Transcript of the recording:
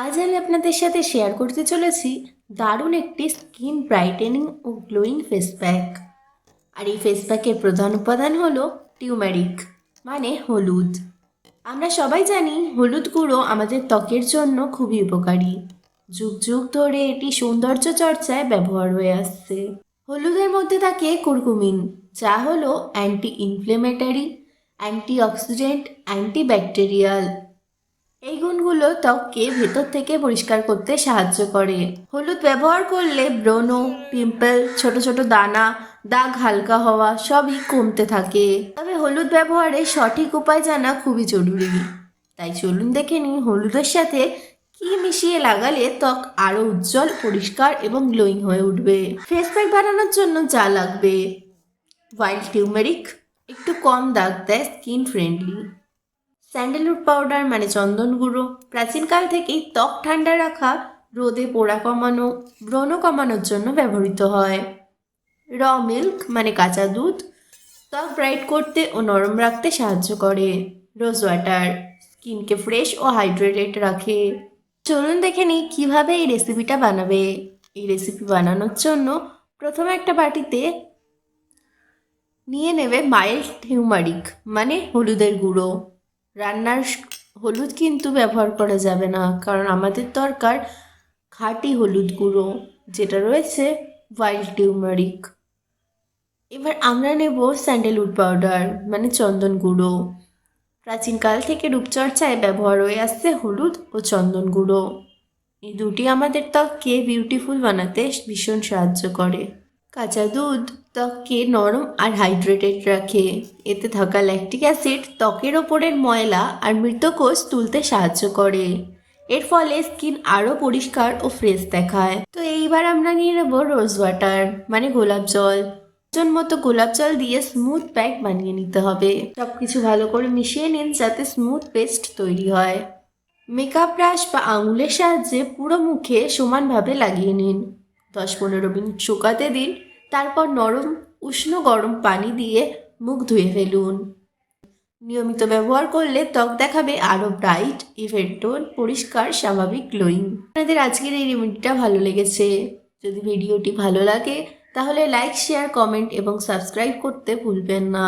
আজ আমি আপনাদের সাথে শেয়ার করতে চলেছি দারুণ একটি স্কিন ব্রাইটেনিং ও গ্লোয়িং ফেস প্যাক। আর এই ফেস প্যাকের প্রধান উপাদান হলো টিউমারিক মানে হলুদ। আমরা সবাই জানি হলুদ গুঁড়ো আমাদের ত্বকের জন্য খুবই উপকারী। যুগ যুগ ধরে এটি সৌন্দর্য চর্চায় ব্যবহার হয়ে আসছে। হলুদের মধ্যে থাকে কুরকুমিন, যা হলো অ্যান্টি ইনফ্লেমেটরি, অ্যান্টিঅক্সিডেন্ট, অ্যান্টিব্যাকটেরিয়াল। এই গুণগুলো ত্বককে ভেতর থেকে পরিষ্কার করতে সাহায্য করে। হলুদ ব্যবহার করলে ব্রণ, পিম্পল, ছোট ছোট দানা, দাগ হালকা হওয়া সবই কমতে থাকে। তবে হলুদ ব্যবহারের সঠিক উপায় জানা খুবই জরুরি। তাই চলুন দেখে নিই হলুদের সাথে কি মিশিয়ে লাগালে ত্বক আরও উজ্জ্বল, পরিষ্কার এবং গ্লোয়িং হয়ে উঠবে। ফেস প্যাক বানানোর জন্য যা লাগবে: হোয়াইট টিউমেরিক, একটু কম দাগ দেয়, স্কিন ফ্রেন্ডলি। স্যান্ডেলউড পাউডার মানে চন্দন গুঁড়ো, প্রাচীনকাল থেকেই ত্বক ঠান্ডা রাখা, রোদে পোড়া কমানো, ব্রণ কমানোর জন্য ব্যবহৃত হয়। র মিল্ক মানে কাঁচা দুধ, ত্বক ব্রাইট করতে ও নরম রাখতে সাহায্য করে। রোজ ওয়াটার, স্কিনকে ফ্রেশ ও হাইড্রেটেড রাখে। চলুন দেখে নিই কীভাবে এই রেসিপিটা বানাবে। এই রেসিপি বানানোর জন্য প্রথমে একটা বাটিতে নিয়ে নেবে মাইল্ড টিউমারিক মানে হলুদের গুঁড়ো। রান্নার হলুদ কিন্তু ব্যবহার করা যাবে না, কারণ আমাদের দরকার খাঁটি হলুদ গুঁড়ো, যেটা রয়েছে হোয়াইট টিউমারিক। এবার আমরা নেব স্যান্ডেলউড পাউডার মানে চন্দন গুঁড়ো। প্রাচীনকাল থেকে রূপচর্চায় ব্যবহার হয়ে আসছে হলুদ ও চন্দন গুঁড়ো। এই দুটি আমাদের ত্বককে বিউটিফুল বানাতে ভীষণ সাহায্য করে। কাঁচা দুধ ত্বককে নরম আর হাইড্রেটেড রাখে। এতে থাকা ল্যাকটিক অ্যাসিড ত্বকের ওপরের ময়লা আর মৃত কোষ তুলতে সাহায্য করে। এর ফলে স্কিন আরও পরিষ্কার ও ফ্রেশ দেখায়। তো এইবার আমরা নিয়ে নেব রোজ ওয়াটার মানে গোলাপ জল। প্রয়োজন মতো গোলাপ জল দিয়ে স্মুথ প্যাক বানিয়ে নিতে হবে। সব কিছু ভালো করে মিশিয়ে নিন যাতে স্মুথ পেস্ট তৈরি হয়। মেকআপ ব্রাশ বা আঙুলের সাহায্যে পুরো মুখে সমানভাবে লাগিয়ে নিন। 10-15 মিনিট শুকাতে দিন, তারপর নরম উষ্ণ গরম পানি দিয়ে মুখ ধুয়ে ফেলুন। নিয়মিত ব্যবহার করলে ত্বক দেখাবে আরও ব্রাইট, ইভেন টোন, পরিষ্কার, স্বাভাবিক, গ্লোয়িং। আপনাদের আজকের এই রেমেডিটা ভালো লেগেছে? যদি ভিডিওটি ভালো লাগে তাহলে লাইক, শেয়ার, কমেন্ট এবং সাবস্ক্রাইব করতে ভুলবেন না।